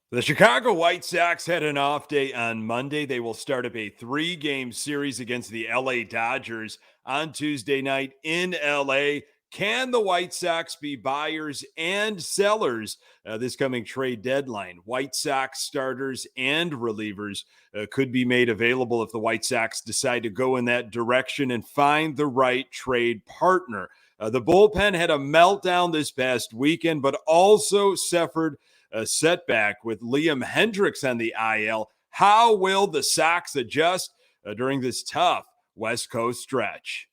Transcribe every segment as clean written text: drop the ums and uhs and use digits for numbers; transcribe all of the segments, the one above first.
The Chicago White Sox had an off day on Monday. They will start up a 3-game series against the LA Dodgers on Tuesday night in LA. Can the White Sox be buyers and sellers this coming trade deadline? White Sox starters and relievers could be made available if the White Sox decide to go in that direction and find the right trade partner. The bullpen had a meltdown this past weekend, but also suffered a setback with Liam Hendriks on the IL. How will the Sox adjust during this tough West Coast stretch?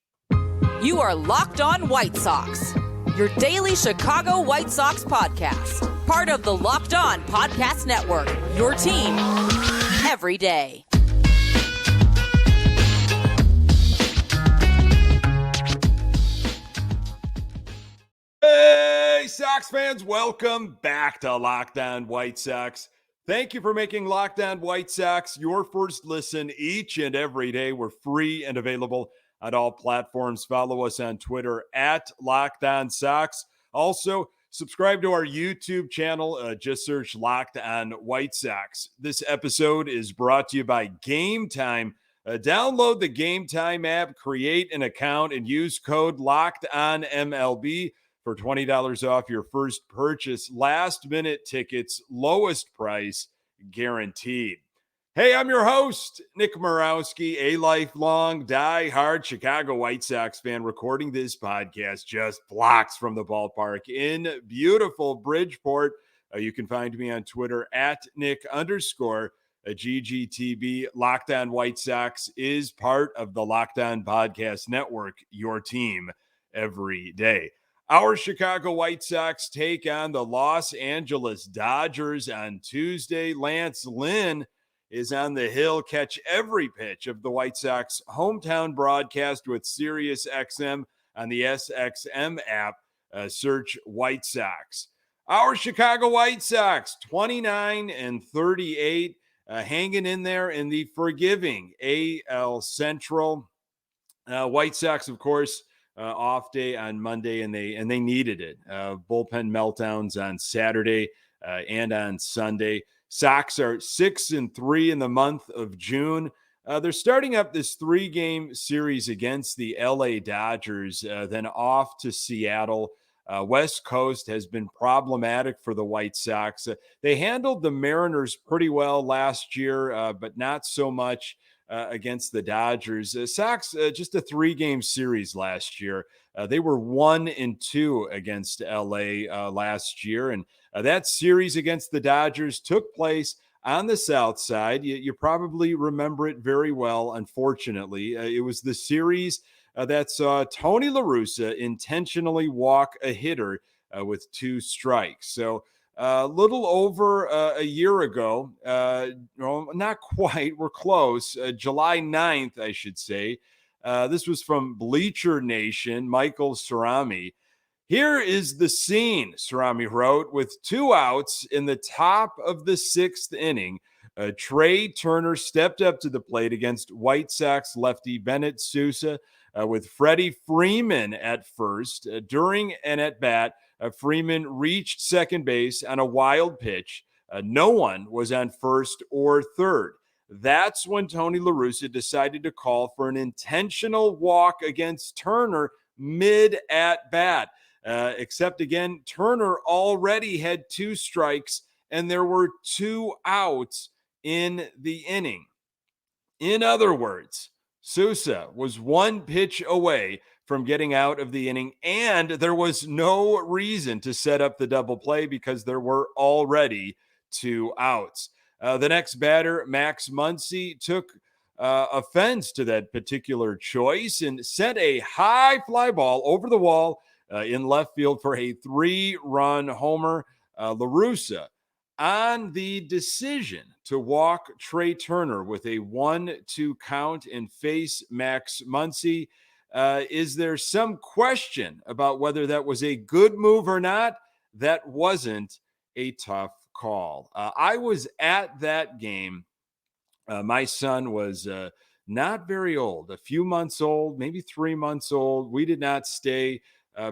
You are Locked On White Sox, your daily Chicago White Sox podcast. Part of the Locked On Podcast Network, your team every day. Hey, Sox fans, welcome back to Locked On White Sox. Thank you for making Locked On White Sox your first listen each and every day. We're free and available on all platforms. Follow us on Twitter at Locked On Sox. Also, subscribe to our YouTube channel. Just search Locked On White Sox. This episode is brought to you by Game Time. Download the Game Time app, create an account, and use code Locked On MLB for $20 off your first purchase. Last minute tickets, lowest price guaranteed. Hey, I'm your host, Nick Morawski, a lifelong die-hard Chicago White Sox fan, recording this podcast just blocks from the ballpark in beautiful Bridgeport. You can find me on Twitter at Nick_GGTB. Locked On White Sox is part of the Locked On Podcast Network, your team every day. Our Chicago White Sox take on the Los Angeles Dodgers on Tuesday. Lance Lynn is on the hill. Catch every pitch of the White Sox hometown broadcast with SiriusXM on the SXM app. Search White Sox. Our Chicago White Sox, 29-38, hanging in there in the forgiving AL Central. White Sox, of course, off day on Monday, and they needed it. Bullpen meltdowns on Saturday and on Sunday. Sox are 6-3 in the month of June. They're starting up this 3-game series against the LA Dodgers, then off to Seattle. West Coast has been problematic for the White Sox. They handled the Mariners pretty well last year, but not so much against the Dodgers. Sox, just a 3-game series last year. They were 1-2 against LA last year. And that series against the Dodgers took place on the South Side. You probably remember it very well, unfortunately. It was the series that saw Tony La Russa intentionally walk a hitter with 2 strikes. So a little over a year ago, not quite, we're close, July 9th, I should say. This was from Bleacher Nation, Michael Cerami. Here is the scene, Cerami wrote, with 2 outs in the top of the 6th inning. Trey Turner stepped up to the plate against White Sox lefty Bennett Sousa with Freddie Freeman at first. During an at-bat, Freeman reached second base on a wild pitch. No one was on first or third. That's when Tony La Russa decided to call for an intentional walk against Turner mid-at-bat. Except again, Turner already had 2 strikes and there were 2 outs in the inning. In other words, Sousa was 1 pitch away from getting out of the inning, and there was no reason to set up the double play because there were already 2 outs. The next batter, Max Muncy, took offense to that particular choice and sent a high fly ball over the wall in left field for a 3-run homer. La Russa, on the decision to walk Trey Turner with a 1-2 count and face Max Muncy, is there some question about whether that was a good move or not? That wasn't a tough call. I was at that game. My son was not very old, a few months old, maybe 3 months old. We did not stay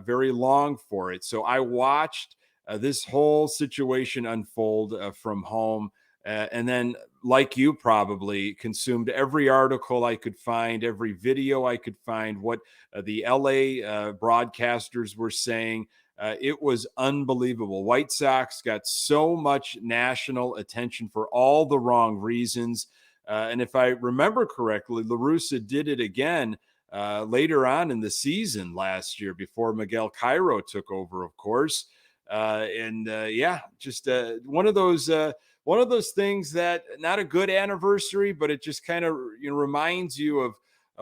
very long for it. So I watched this whole situation unfold from home. And then, like you probably consumed every article I could find, every video I could find, what the LA broadcasters were saying. It was unbelievable. White Sox got so much national attention for all the wrong reasons. And if I remember correctly, La Russa did it again later on in the season last year before Miguel Cairo took over, of course. Just one of those things that not a good anniversary, but it just kind of reminds you of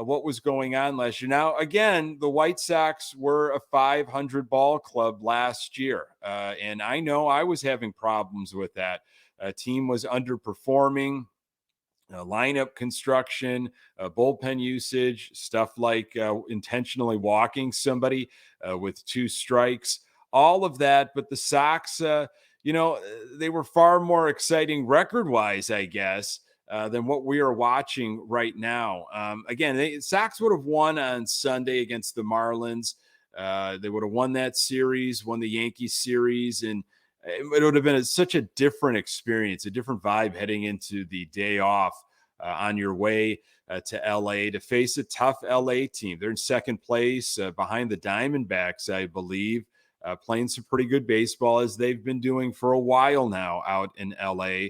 what was going on last year. Now, again, the White Sox were a 500 ball club last year, and I know I was having problems with that. Team was underperforming. Lineup construction, bullpen usage, stuff like intentionally walking somebody with 2 strikes, all of that. But the Sox, they were far more exciting record-wise, I guess, than what we are watching right now. Again, Sox would have won on Sunday against the Marlins. They would have won that series, won the Yankees series, and it would have been such a different experience, a different vibe heading into the day off on your way to LA to face a tough LA team. They're in second place behind the Diamondbacks, I believe, playing some pretty good baseball as they've been doing for a while now out in LA.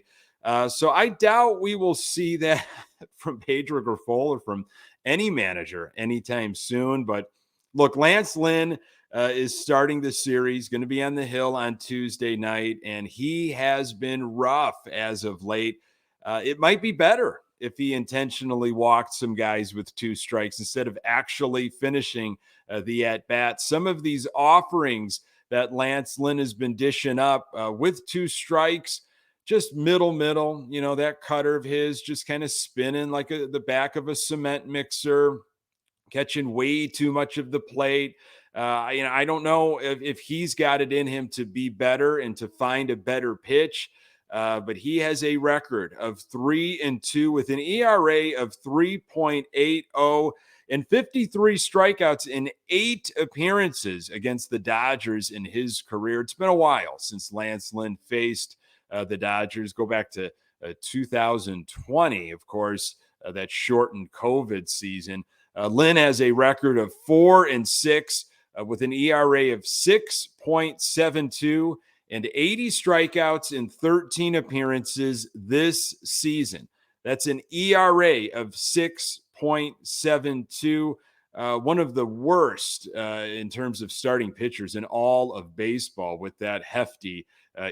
So I doubt we will see that from Pedro Grifol or from any manager anytime soon. But look, Lance Lynn is starting the series, going to be on the hill on Tuesday night, and he has been rough as of late. It might be better if he intentionally walked some guys with 2 strikes instead of actually finishing the at-bat. Some of these offerings that Lance Lynn has been dishing up with 2 strikes, just middle, that cutter of his just kind of spinning like the back of a cement mixer, catching way too much of the plate. I don't know if he's got it in him to be better and to find a better pitch, but he has a record of 3-2 with an ERA of 3.80 and 53 strikeouts in 8 appearances against the Dodgers in his career. It's been a while since Lance Lynn faced the Dodgers. Go back to 2020, of course, that shortened COVID season. Lynn has a record of 4-6 with an ERA of 6.72 and 80 strikeouts in 13 appearances this season. That's an ERA of 6.72, one of the worst in terms of starting pitchers in all of baseball with that hefty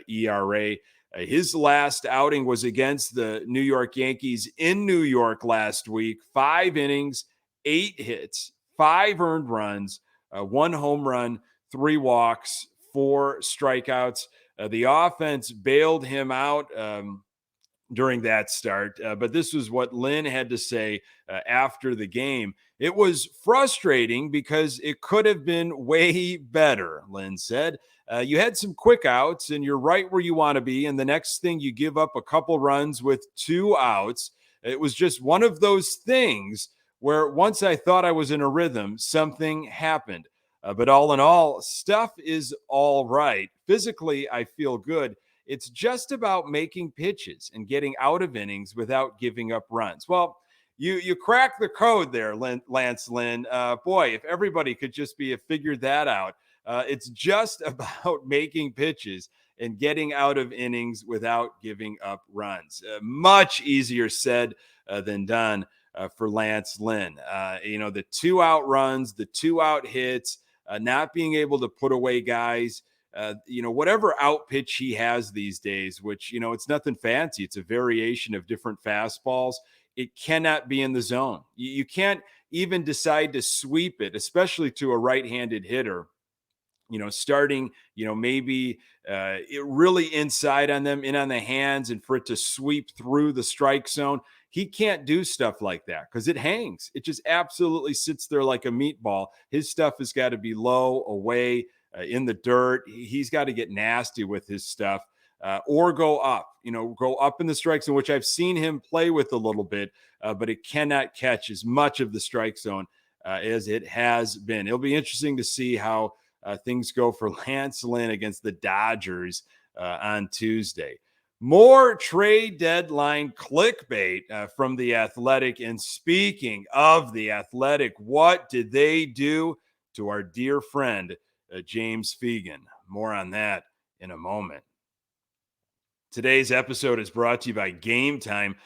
ERA. His last outing was against the New York Yankees in New York last week. 5 innings, 8 hits, 5 earned runs, 1 home run, 3 walks, 4 strikeouts. The offense bailed him out during that start, but this was what Lynn had to say after the game. It was frustrating because it could have been way better, Lynn said. You had some quick outs and you're right where you want to be. And the next thing you give up a couple runs with 2 outs. It was just one of those things where once I thought I was in a rhythm, something happened. But all in all, stuff is all right. Physically, I feel good. It's just about making pitches and getting out of innings without giving up runs. Well, you cracked the code there, Lance Lynn. Boy, if everybody could just figured that out. It's just about making pitches and getting out of innings without giving up runs. Much easier said than done for Lance Lynn. The 2-out runs, the 2-out hits, not being able to put away guys. Whatever out pitch he has these days, which, it's nothing fancy. It's a variation of different fastballs. It cannot be in the zone. You can't even decide to sweep it, especially to a right-handed hitter. Starting, maybe it really inside on them, in on the hands, and for it to sweep through the strike zone. He can't do stuff like that because it hangs. It just absolutely sits there like a meatball. His stuff has got to be low, away, in the dirt. He's got to get nasty with his stuff or go up in the strike zone, which I've seen him play with a little bit, but it cannot catch as much of the strike zone as it has been. It'll be interesting to see how things go for Lance Lynn against the Dodgers on Tuesday. More trade deadline clickbait from The Athletic. And speaking of The Athletic, what did they do to our dear friend, James Fegan? More on that in a moment. Today's episode is brought to you by Game Time.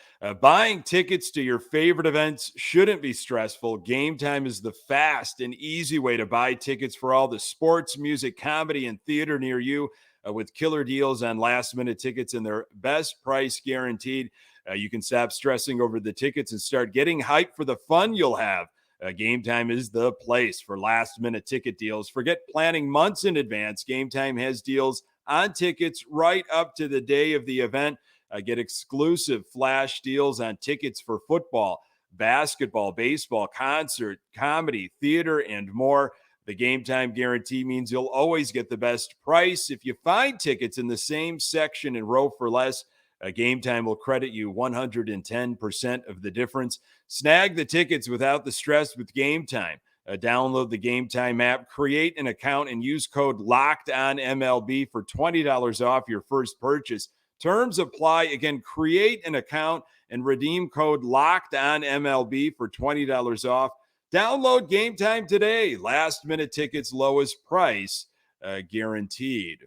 Buying tickets to your favorite events shouldn't be stressful. Game Time is the fast and easy way to buy tickets for all the sports, music, comedy, and theater near you. With killer deals on last-minute tickets and their best price guaranteed. You can stop stressing over the tickets and start getting hyped for the fun you'll have. Game Time is the place for last-minute ticket deals. Forget planning months in advance. Game Time has deals on tickets right up to the day of the event. Get exclusive flash deals on tickets for football, basketball, baseball, concert, comedy, theater, and more. The Game Time guarantee means you'll always get the best price. If you find tickets in the same section and row for less, Game Time will credit you 110% of the difference. Snag the tickets without the stress with Game Time. Download the Game Time app, create an account, and use code LOCKEDONMLB for $20 off your first purchase. Terms apply. Again, create an account and redeem code LOCKEDONMLB for $20 off. Download Game Time today. Last minute tickets, lowest price guaranteed.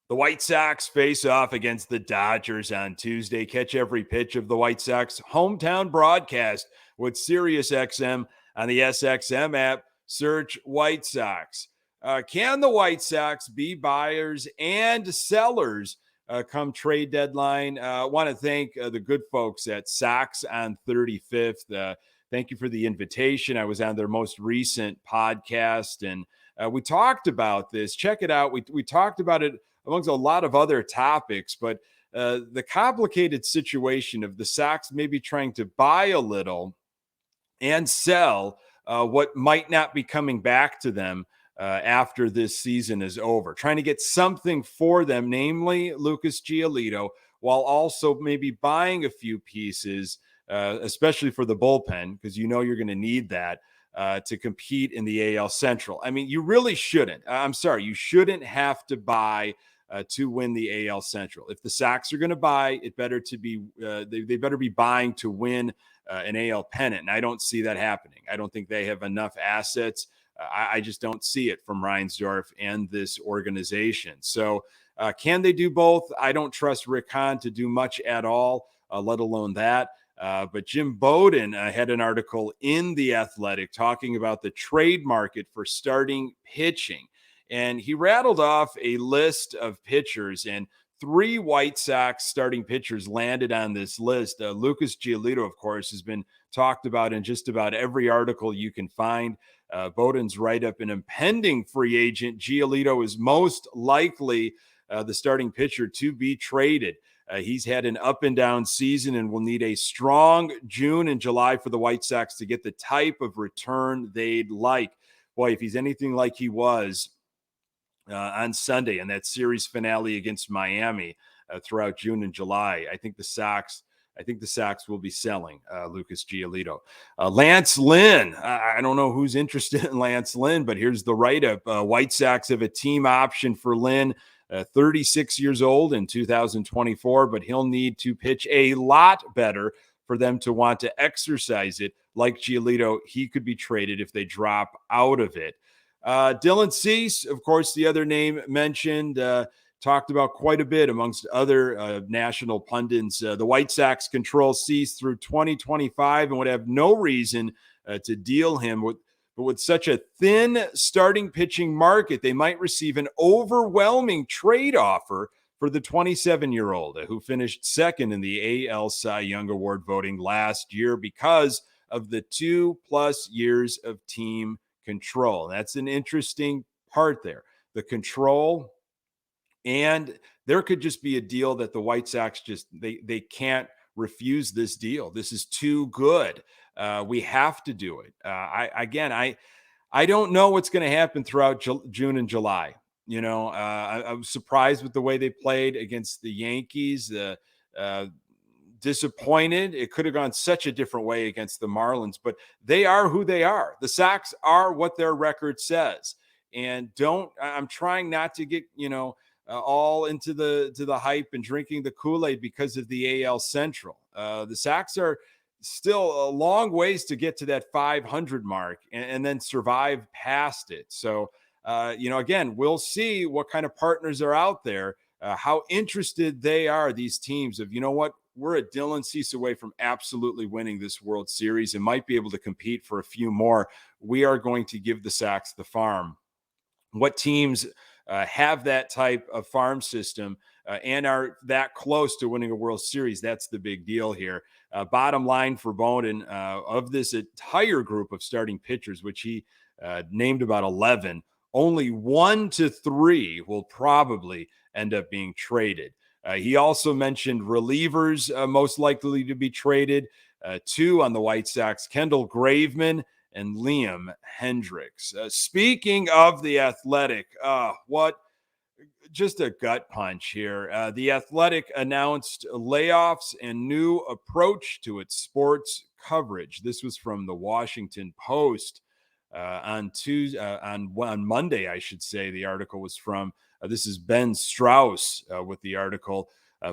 The White Sox face off against the Dodgers on Tuesday. Catch every pitch of the White Sox hometown broadcast with SiriusXM on the SXM app. Search White Sox. Can the White Sox be buyers and sellers come trade deadline? I want to thank the good folks at Sox on 35th. Thank you for the invitation. I was on their most recent podcast, and we talked about this. Check it out. We talked about it amongst a lot of other topics, but the complicated situation of the Sox maybe trying to buy a little and sell what might not be coming back to them after this season is over. Trying to get something for them, namely Lucas Giolito, while also maybe buying a few pieces, especially for the bullpen, because you know you're going to need that to compete in the AL Central. I mean, you really shouldn't. I'm sorry, you shouldn't have to buy to win the AL Central. If the Sox are going to buy, it better to be they better be buying to win an AL pennant, and I don't see that happening. I don't think they have enough assets. I just don't see it from Reinsdorf and this organization. So can they do both? I don't trust Rick Hahn to do much at all, let alone that. But Jim Bowden had an article in The Athletic talking about the trade market for starting pitching. And he rattled off a list of pitchers, and 3 White Sox starting pitchers landed on this list. Lucas Giolito, of course, has been talked about in just about every article you can find. Bowden's write-up, an impending free agent. Giolito is most likely the starting pitcher to be traded. He's had an up and down season and will need a strong June and July for the White Sox to get the type of return they'd like. Boy, if he's anything like he was on Sunday in that series finale against Miami throughout June and July, I think the Sox will be selling Lucas Giolito. Lance Lynn, I don't know who's interested in Lance Lynn, but here's the write-up. White Sox have a team option for Lynn. 36 years old in 2024, but he'll need to pitch a lot better for them to want to exercise it. Like Giolito, he could be traded if they drop out of it. Dylan Cease, of course, the other name mentioned, talked about quite a bit amongst other national pundits. The White Sox control Cease through 2025 and would have no reason to deal him with. But with such a thin starting pitching market, they might receive an overwhelming trade offer for the 27-year-old who finished second in the AL Cy Young Award voting last year because of the 2+ years of team control. That's an interesting part there. The control, and there could just be a deal that the White Sox just, they can't refuse this deal. This is too good. We have to do it. I don't know what's going to happen throughout June and July. You know, I was surprised with the way they played against the Yankees. Disappointed. It could have gone such a different way against the Marlins, but they are who they are. The Sox are what their record says. And I'm trying not to get, all into the hype and drinking the Kool-Aid because of the AL Central. The Sox are still a long ways to get to that 500 mark and then survive past it. So, again, we'll see what kind of partners are out there, how interested they are, these teams of, we're a Dylan Cease away from absolutely winning this World Series and might be able to compete for a few more. We are going to give the Sox the farm. What teams have that type of farm system and are that close to winning a World Series? That's the big deal here. Bottom line for Bowden, of this entire group of starting pitchers, which he named about 11, only 1 to 3 will probably end up being traded. He also mentioned relievers most likely to be traded. 2 on the White Sox, Kendall Graveman and Liam Hendriks. Speaking of the Athletic, what just a gut punch here. The Athletic announced layoffs and new approach to its sports coverage. This was from the Washington Post on Monday, I should say. The article was from. This is Ben Strauss with the article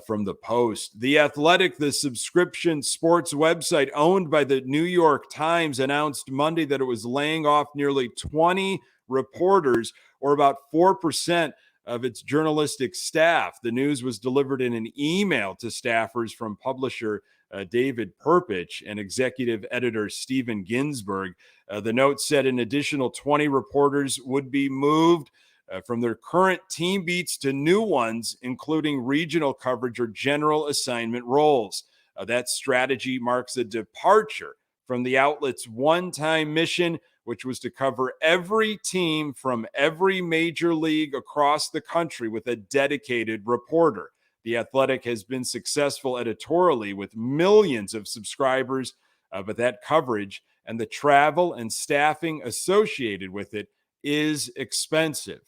from the Post. The Athletic, the subscription sports website owned by the New York Times, announced Monday that it was laying off nearly 20 reporters, or about 4% of its journalistic staff. The news was delivered in an email to staffers from publisher David Perpich and executive editor Steven Ginsberg. The note said an additional 20 reporters would be moved from their current team beats to new ones, including regional coverage or general assignment roles. That strategy marks a departure from the outlet's one-time mission, which was to cover every team from every major league across the country with a dedicated reporter. The Athletic has been successful editorially with millions of subscribers, but that coverage and the travel and staffing associated with it is expensive.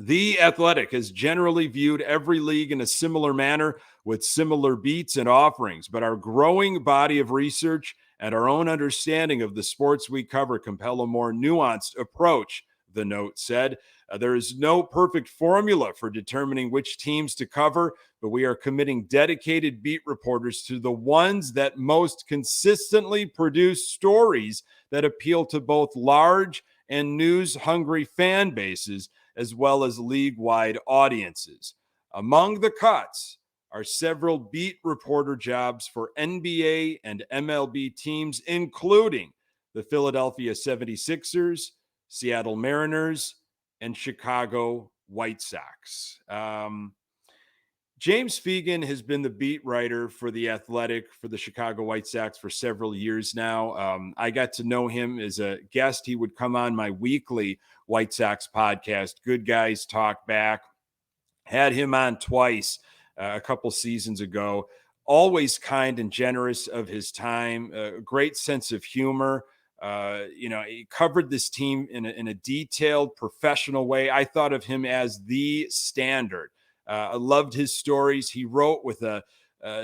The Athletic has generally viewed every league in a similar manner with similar beats and offerings, but our growing body of research and our own understanding of the sports we cover compel a more nuanced approach, the note said. There is no perfect formula for determining which teams to cover, but we are committing dedicated beat reporters to the ones that most consistently produce stories that appeal to both large and news-hungry fan bases, as well as league-wide audiences. Among the cuts are several beat reporter jobs for NBA and MLB teams, including the Philadelphia 76ers, Seattle Mariners, and Chicago White Sox. James Fegan has been the beat writer for The Athletic for the Chicago White Sox for several years now. I got to know him as a guest. He would come on my weekly White Sox podcast, Good Guys Talk Back. Had him on twice a couple seasons ago. Always kind and generous of his time, great sense of humor. He covered this team in a detailed, professional way. I thought of him as the standard. I loved his stories. He wrote with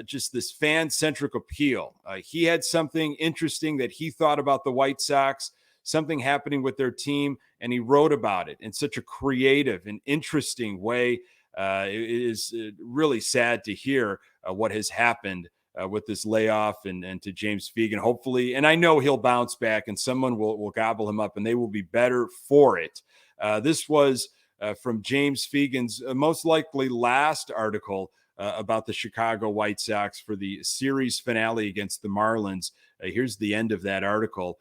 just this fan-centric appeal. He had something interesting that he thought about the White Sox, something happening with their team, and he wrote about it in such a creative and interesting way. It is really sad to hear what has happened with this layoff and to James Fegan. Hopefully, and I know he'll bounce back and someone will gobble him up and they will be better for it. This was from James Fegan's most likely last article about the Chicago White Sox for the series finale against the Marlins. Here's the end of that article.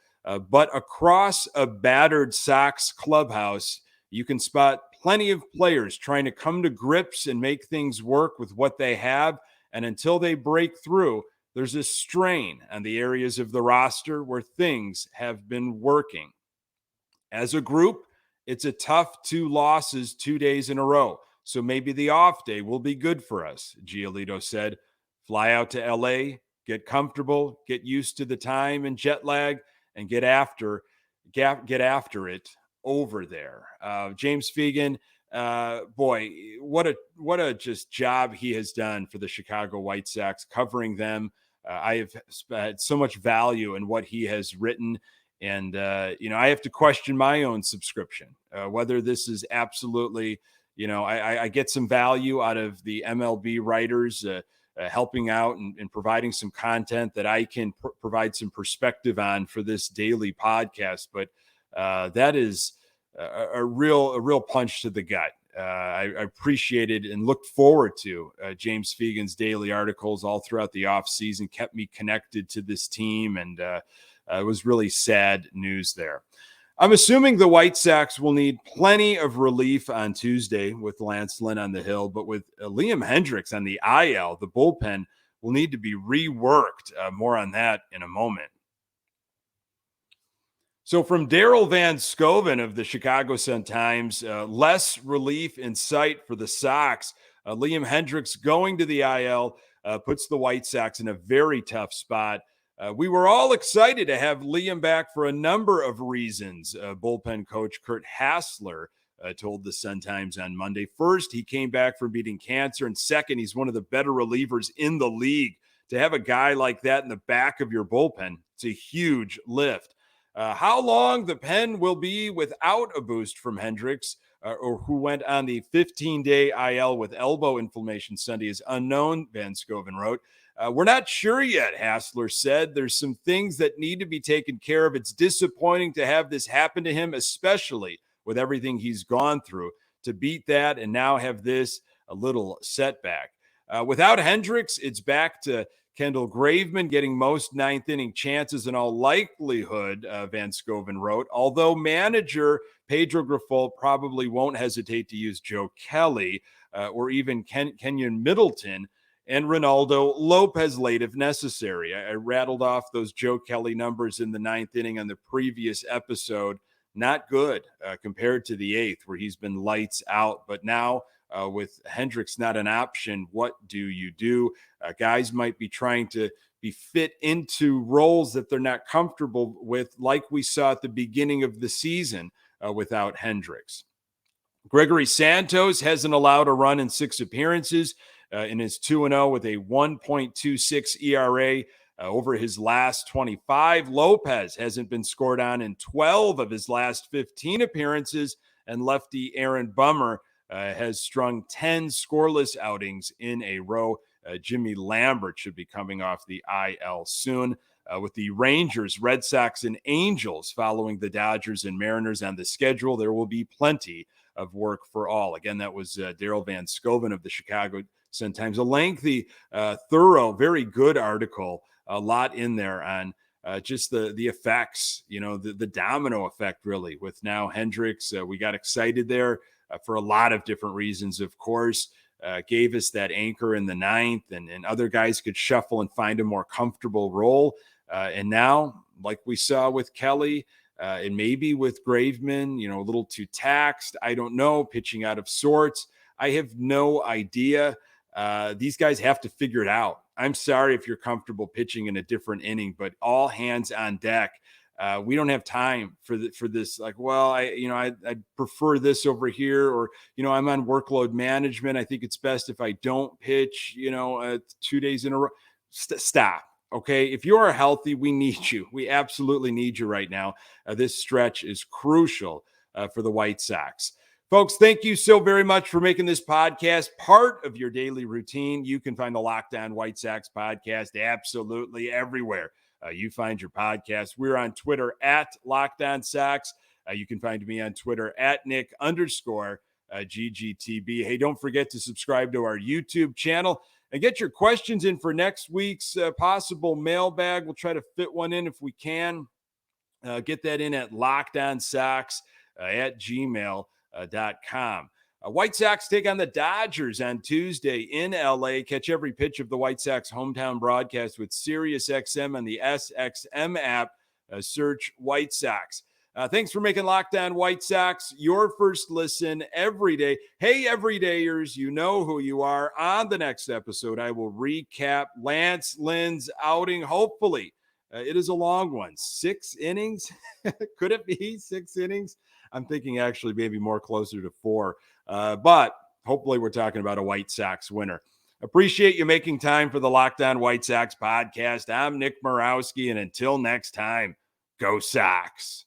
But across a battered Sox clubhouse, you can spot plenty of players trying to come to grips and make things work with what they have. And until they break through, there's a strain on the areas of the roster where things have been working. As a group, it's a tough 2 losses 2 days in a row. So maybe the off day will be good for us, Giolito said. Fly out to LA, get comfortable, get used to the time and jet lag, and get after it over there. James Fegan, boy, what a just job he has done for the Chicago White Sox, covering them. I have had so much value in what he has written And, I have to question my own subscription, whether this is absolutely, I get some value out of the MLB writers helping out and providing some content that I can provide some perspective on for this daily podcast. But that is a real punch to the gut. I appreciated and looked forward to James Fegan's daily articles all throughout the off season, kept me connected to this team, and it was really sad news there. I'm assuming the White Sox will need plenty of relief on Tuesday with Lance Lynn on the hill, but with Liam Hendriks on the IL, the bullpen will need to be reworked. More on that in a moment. So from Daryl Van Scoven of the Chicago Sun-Times, less relief in sight for the Sox. Liam Hendriks going to the IL puts the White Sox in a very tough spot. We were all excited to have Liam back for a number of reasons, bullpen coach Kurt Hassler told the Sun-Times on Monday. First, he came back from beating cancer, and second, he's one of the better relievers in the league. To have a guy like that in the back of your bullpen, it's a huge lift. How long the pen will be without a boost from Hendriks, or who went on the 15-day IL with elbow inflammation Sunday, is unknown, Van Scoven wrote. We're not sure yet, Hassler said. There's some things that need to be taken care of. It's disappointing to have this happen to him, especially with everything he's gone through, to beat that and now have this a little setback. Without Hendriks, it's back to Kendall Graveman getting most ninth inning chances in all likelihood, Van Scoven wrote, although manager Pedro Grifol probably won't hesitate to use Joe Kelly or even Kenyon Middleton and Ronaldo Lopez late if necessary. I rattled off those Joe Kelly numbers in the ninth inning on the previous episode. Not good compared to the eighth, where he's been lights out. But now with Hendriks not an option, what do you do? Guys might be trying to be fit into roles that they're not comfortable with, like we saw at the beginning of the season without Hendriks. Gregory Santos hasn't allowed a run in 6 appearances in his 2-0 with a 1.26 ERA over his last 25. Lopez hasn't been scored on in 12 of his last 15 appearances, and lefty Aaron Bummer has strung 10 scoreless outings in a row. Jimmy Lambert should be coming off the IL soon. With the Rangers, Red Sox, and Angels following the Dodgers and Mariners on the schedule, there will be plenty of work for all. Again, that was Daryl Van Scoven of the Chicago Sun-Times. A lengthy, thorough, very good article, a lot in there on just the effects, the domino effect, really, with now Hendriks. We got excited there for a lot of different reasons, of course. Gave us that anchor in the ninth, and other guys could shuffle and find a more comfortable role. And now, like we saw with Kelly, and maybe with Graveman, a little too taxed. I don't know, pitching out of sorts. I have no idea. These guys have to figure it out. I'm sorry if you're comfortable pitching in a different inning, but all hands on deck. We don't have time for this. Like, well, I prefer this over here, or, I'm on workload management. I think it's best if I don't pitch, 2 days in a row. Stop. Okay. If you are healthy, we need you. We absolutely need you right now. This stretch is crucial for the White Sox. Folks, thank you so very much for making this podcast part of your daily routine. You can find the Locked On White Sox podcast absolutely everywhere you find your podcast. We're on Twitter at Locked On Sox. You can find me on Twitter at Nick_GGTB. Hey, don't forget to subscribe to our YouTube channel and get your questions in for next week's possible mailbag. We'll try to fit one in if we can. Get that in at lockedonsox@gmail.com. White Sox take on the Dodgers on Tuesday in LA. Catch every pitch of the White Sox hometown broadcast with SiriusXM on the SXM app. Search White Sox. Thanks for making Locked On White Sox your first listen every day. Hey, everydayers, you know who you are. On the next episode, I will recap Lance Lynn's outing. Hopefully, it is a long one. 6 innings? Could it be 6 innings? I'm thinking actually maybe more closer to 4. But hopefully we're talking about a White Sox winner. Appreciate you making time for the Locked On White Sox podcast. I'm Nick Morawski, and until next time, Go Sox.